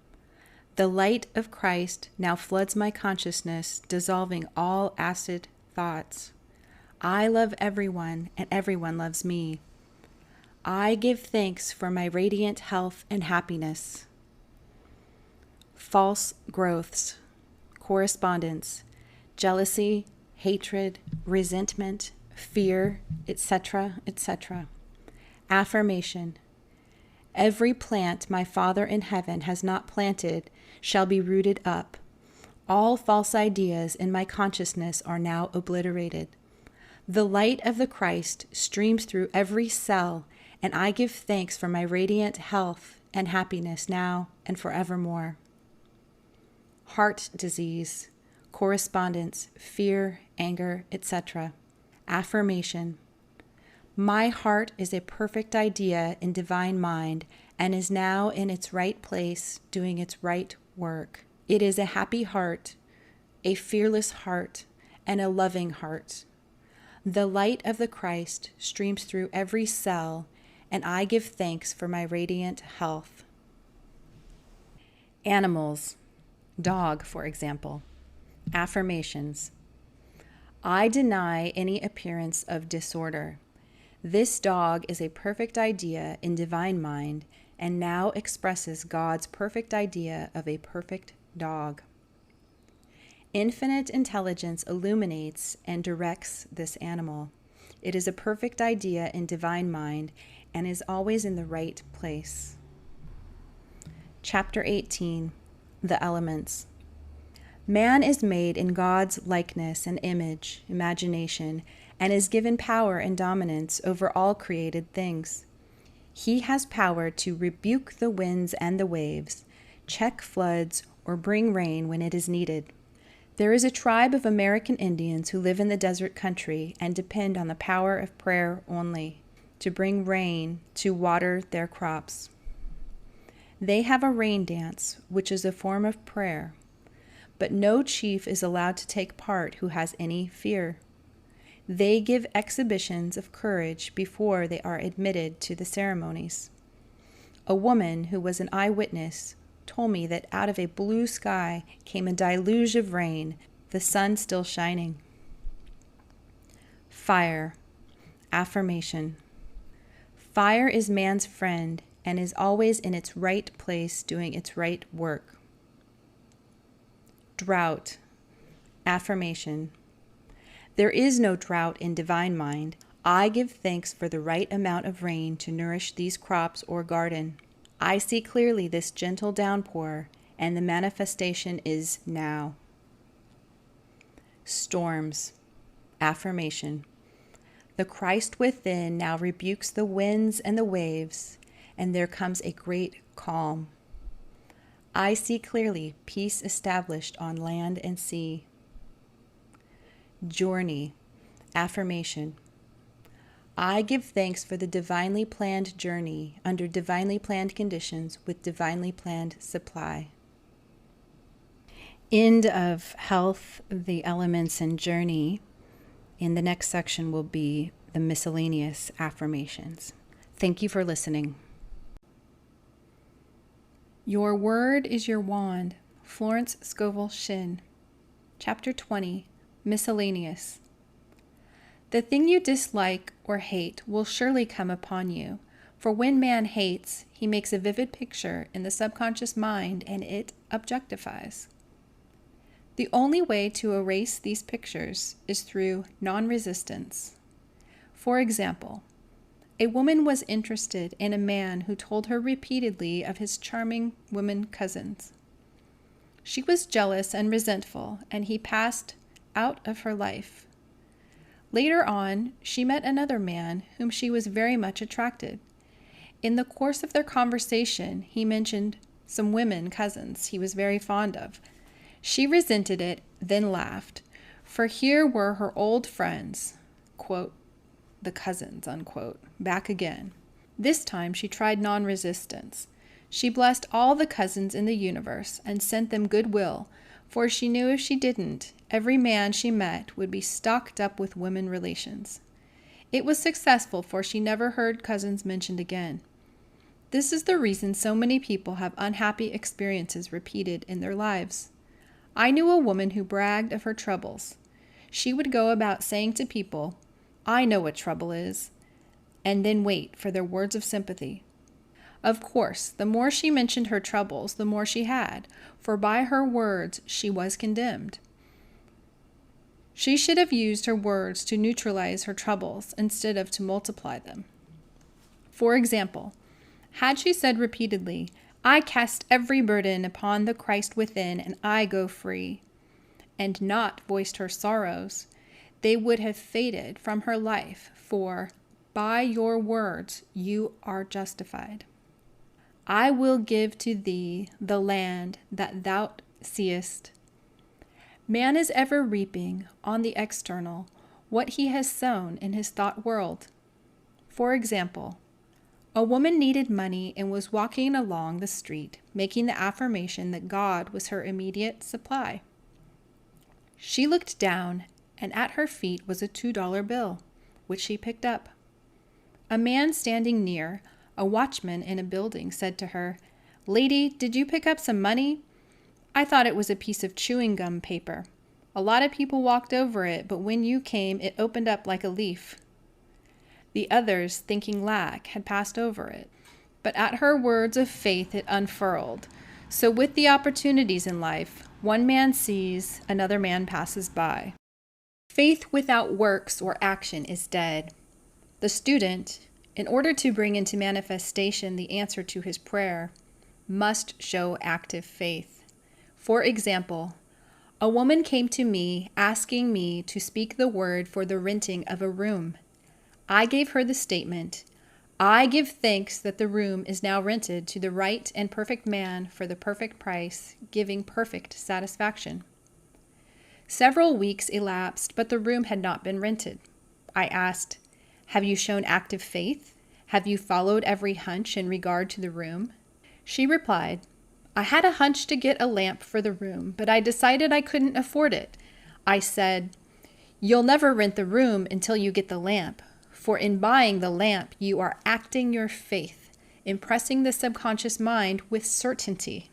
The light of Christ now floods my consciousness, dissolving all acid thoughts. I love everyone, and everyone loves me. I give thanks for my radiant health and happiness. False growths, correspondence, jealousy, hatred, resentment, fear, etc., etc. Affirmation. Every plant my Father in heaven has not planted shall be rooted up. All false ideas in my consciousness are now obliterated. The light of the Christ streams through every cell, and I give thanks for my radiant health and happiness now and forevermore. Heart disease, correspondence, fear, anger, etc. Affirmation. My heart is a perfect idea in divine mind and is now in its right place doing its right work. It is a happy heart, a fearless heart, and a loving heart. The light of the Christ streams through every cell, and I give thanks for my radiant health. Animals. Dog, for example. Affirmations. I deny any appearance of disorder. This dog is a perfect idea in divine mind and now expresses God's perfect idea of a perfect dog. Infinite intelligence illuminates and directs this animal. It is a perfect idea in divine mind and is always in the right place. Chapter 18, The Elements. Man is made in God's likeness and image, imagination, and is given power and dominance over all created things. He has power to rebuke the winds and the waves, check floods, or bring rain when it is needed. There is a tribe of American Indians who live in the desert country and depend on the power of prayer only to bring rain to water their crops. They have a rain dance, which is a form of prayer, but no chief is allowed to take part who has any fear. They give exhibitions of courage before they are admitted to the ceremonies. A woman who was an eyewitness told me that out of a blue sky came a deluge of rain, the sun still shining. Fire. Affirmation. Fire is man's friend and is always in its right place doing its right work. Drought. Affirmation. There is no drought in divine mind. I give thanks for the right amount of rain to nourish these crops or garden. I see clearly this gentle downpour, and the manifestation is now. Storms. Affirmation. The Christ within now rebukes the winds and the waves, and there comes a great calm. I see clearly peace established on land and sea. Journey. Affirmation. I give thanks for the divinely planned journey under divinely planned conditions with divinely planned supply. End of health, the elements, and journey. In the next section will be the miscellaneous affirmations. Thank you for listening. Your word is your wand. Florence Scovel Shinn. Chapter 20. Miscellaneous. The thing you dislike or hate will surely come upon you, for when man hates, he makes a vivid picture in the subconscious mind and it objectifies. The only way to erase these pictures is through non-resistance. For example, a woman was interested in a man who told her repeatedly of his charming women cousins. She was jealous and resentful, and he passed out of her life. Later on, she met another man whom she was very much attracted. In the course of their conversation, he mentioned some women cousins he was very fond of. She resented it, then laughed, for here were her old friends, quote, the cousins, unquote, back again. This time she tried non-resistance. She blessed all the cousins in the universe and sent them goodwill, for she knew if she didn't, every man she met would be stocked up with women relations. It was successful, for she never heard cousins mentioned again. This is the reason so many people have unhappy experiences repeated in their lives. I knew a woman who bragged of her troubles. She would go about saying to people, "I know what trouble is," and then wait for their words of sympathy. Of course, the more she mentioned her troubles, the more she had, for by her words she was condemned. She should have used her words to neutralize her troubles instead of to multiply them. For example, had she said repeatedly, "I cast every burden upon the Christ within, and I go free," and not voiced her sorrows, they would have faded from her life, for by your words you are justified. I will give to thee the land that thou seest. Man is ever reaping on the external what he has sown in his thought world. For example, a woman needed money and was walking along the street, making the affirmation that God was her immediate supply. She looked down, and at her feet was a $2 bill, which she picked up. A man standing near, a watchman in a building, said to her, "Lady, did you pick up some money?" "I thought it was a piece of chewing gum paper. A lot of people walked over it, but when you came, it opened up like a leaf." The others, thinking lack, had passed over it, but at her words of faith it unfurled. So with the opportunities in life, one man sees, another man passes by. Faith without works or action is dead. The student, in order to bring into manifestation the answer to his prayer, must show active faith. For example, a woman came to me asking me to speak the word for the renting of a room. I gave her the statement, "I give thanks that the room is now rented to the right and perfect man for the perfect price, giving perfect satisfaction." Several weeks elapsed, but the room had not been rented. I asked, "Have you shown active faith? Have you followed every hunch in regard to the room?" She replied, "I had a hunch to get a lamp for the room, but I decided I couldn't afford it. I said, 'You'll never rent the room until you get the lamp, for in buying the lamp you are acting your faith, impressing the subconscious mind with certainty.'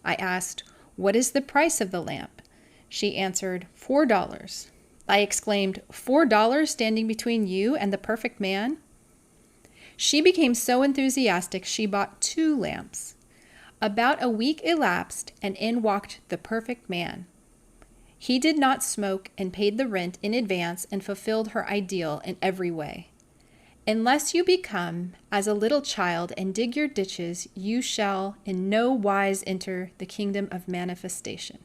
I asked, 'What is the price of the lamp?' She answered, $4. I exclaimed, $4 standing between you and the perfect man?" She became so enthusiastic she bought 2 lamps. About a week elapsed, and in walked the perfect man. He did not smoke and paid the rent in advance and fulfilled her ideal in every way. Unless you become as a little child and dig your ditches, you shall in no wise enter the kingdom of manifestation.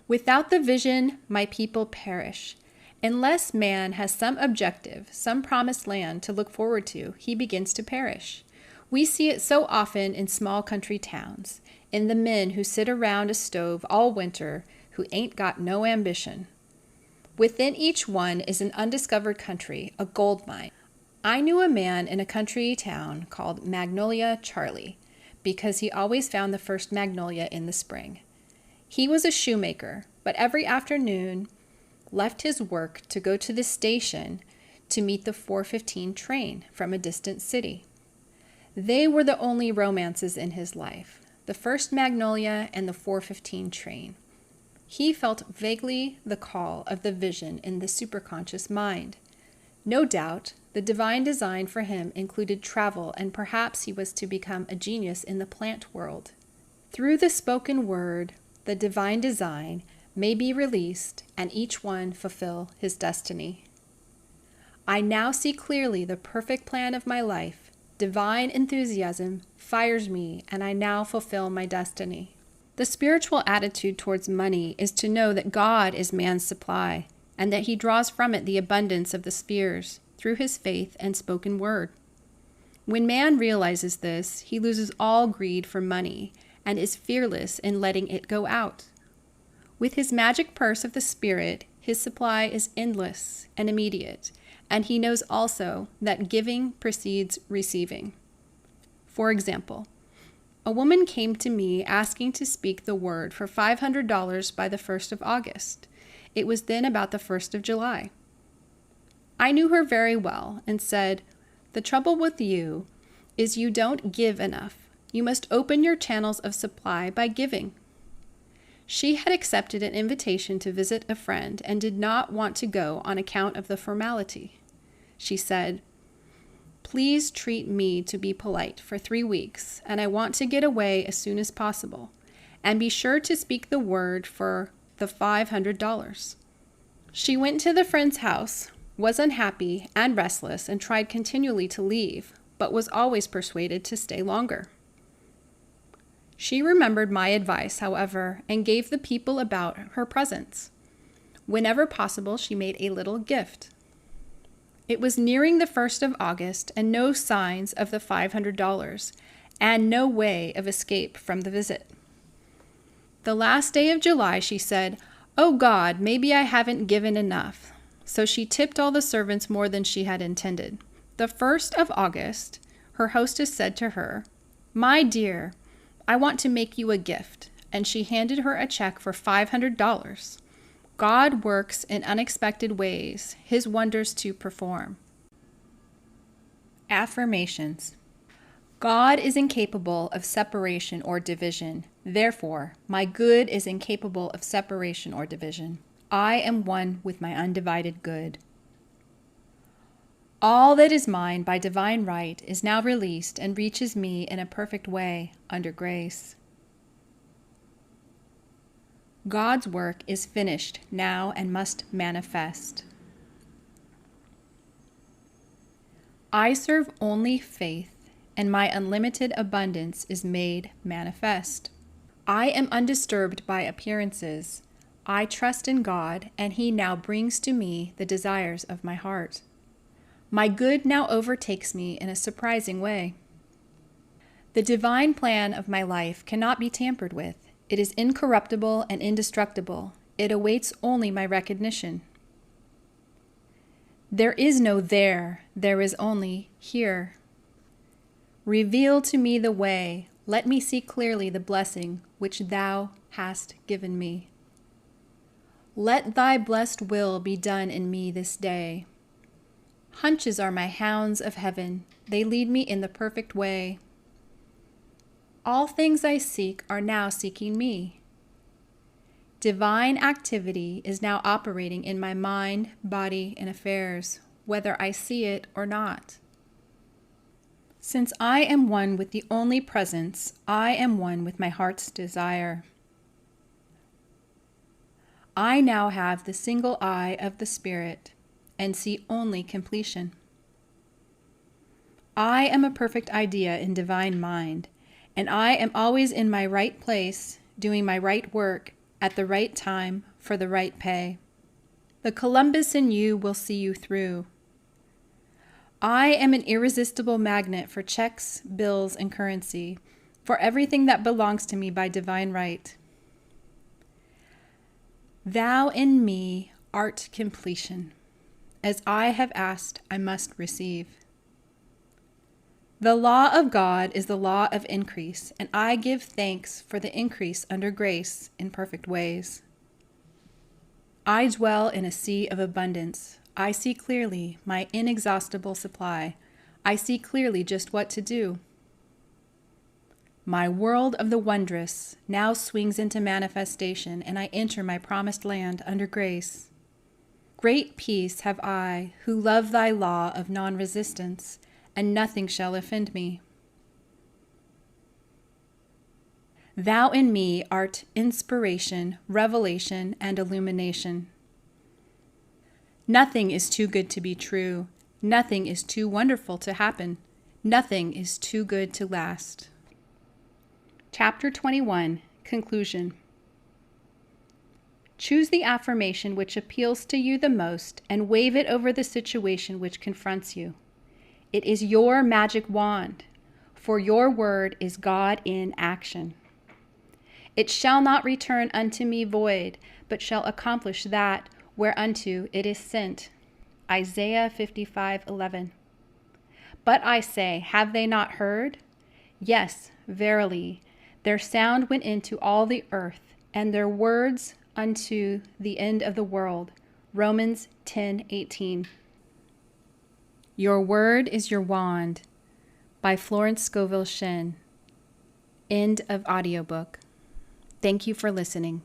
Without the vision, my people perish. Unless man has some objective, some promised land to look forward to, he begins to perish. We see it so often in small country towns, in the men who sit around a stove all winter, who ain't got no ambition. Within each one is an undiscovered country, a gold mine. I knew a man in a country town called Magnolia Charlie, because he always found the first magnolia in the spring. He was a shoemaker, but every afternoon left his work to go to the station to meet the 4:15 train from a distant city. They were the only romances in his life, the first magnolia and the 4:15 train. He felt vaguely the call of the vision in the superconscious mind. No doubt, the divine design for him included travel, and perhaps he was to become a genius in the plant world. Through the spoken word, the divine design may be released, and each one fulfill his destiny. I now see clearly the perfect plan of my life. Divine enthusiasm fires me, and I now fulfill my destiny. The spiritual attitude towards money is to know that God is man's supply. and that he draws from it the abundance of the spheres through his faith and spoken word. When man realizes this, he loses all greed for money and is fearless in letting it go out. With his magic purse of the spirit, his supply is endless and immediate, and he knows also that giving precedes receiving. For example, a woman came to me asking to speak the word for $500 by the 1st of August. It was then about the 1st of July. I knew her very well and said, "The trouble with you is you don't give enough. You must open your channels of supply by giving." She had accepted an invitation to visit a friend and did not want to go on account of the formality. She said, "Please treat me to be polite for 3 weeks, and I want to get away as soon as possible. And be sure to speak the word for the $500. She went to the friend's house, was unhappy and restless, and tried continually to leave, but was always persuaded to stay longer. She remembered my advice, however, and gave the people about her presents. Whenever possible, she made a little gift. It was nearing the 1st of August, and no signs of the $500, and no way of escape from the visit. The last day of July, she said, "Oh God, maybe I haven't given enough." So she tipped all the servants more than she had intended. The 1st of August, her hostess said to her, "My dear, I want to make you a gift," and she handed her a check for $500. God works in unexpected ways, his wonders to perform. Affirmations. God is incapable of separation or division. Therefore, my good is incapable of separation or division. I am one with my undivided good. All that is mine by divine right is now released and reaches me in a perfect way under grace. God's work is finished now and must manifest. I serve only faith, and my unlimited abundance is made manifest. I am undisturbed by appearances. I trust in God, and he now brings to me the desires of my heart. My good now overtakes me in a surprising way. The divine plan of my life cannot be tampered with. It is incorruptible and indestructible. It awaits only my recognition. There is no there is only here. Reveal to me the way. Let me see clearly the blessing which thou hast given me. Let thy blessed will be done in me this day. Hunches are my hounds of heaven. They lead me in the perfect way. All things I seek are now seeking me. Divine activity is now operating in my mind, body, and affairs, whether I see it or not. Since I am one with the only presence, I am one with my heart's desire. I now have the single eye of the Spirit and see only completion. I am a perfect idea in divine mind, and I am always in my right place, doing my right work at the right time for the right pay. The Columbus in you will see you through. I am an irresistible magnet for checks, bills, and currency, for everything that belongs to me by divine right. Thou in me art completion. As I have asked, I must receive. The law of God is the law of increase, and I give thanks for the increase under grace in perfect ways. I dwell in a sea of abundance. I see clearly my inexhaustible supply. I see clearly just what to do. My world of the wondrous now swings into manifestation, and I enter my promised land under grace. Great peace have I, who love thy law of non-resistance, and nothing shall offend me. Thou in me art inspiration, revelation, and illumination. Nothing is too good to be true. Nothing is too wonderful to happen. Nothing is too good to last. Chapter 21, Conclusion. Choose the affirmation which appeals to you the most and wave it over the situation which confronts you. It is your magic wand, for your word is God in action. It shall not return unto me void, but shall accomplish that whereunto it is sent. Isaiah 55:11. But I say, have they not heard? Yes, verily, their sound went into all the earth, and their words unto the end of the world. Romans 10:18. Your Word is Your Wand by Florence Scovel Shinn. End of audiobook. Thank you for listening.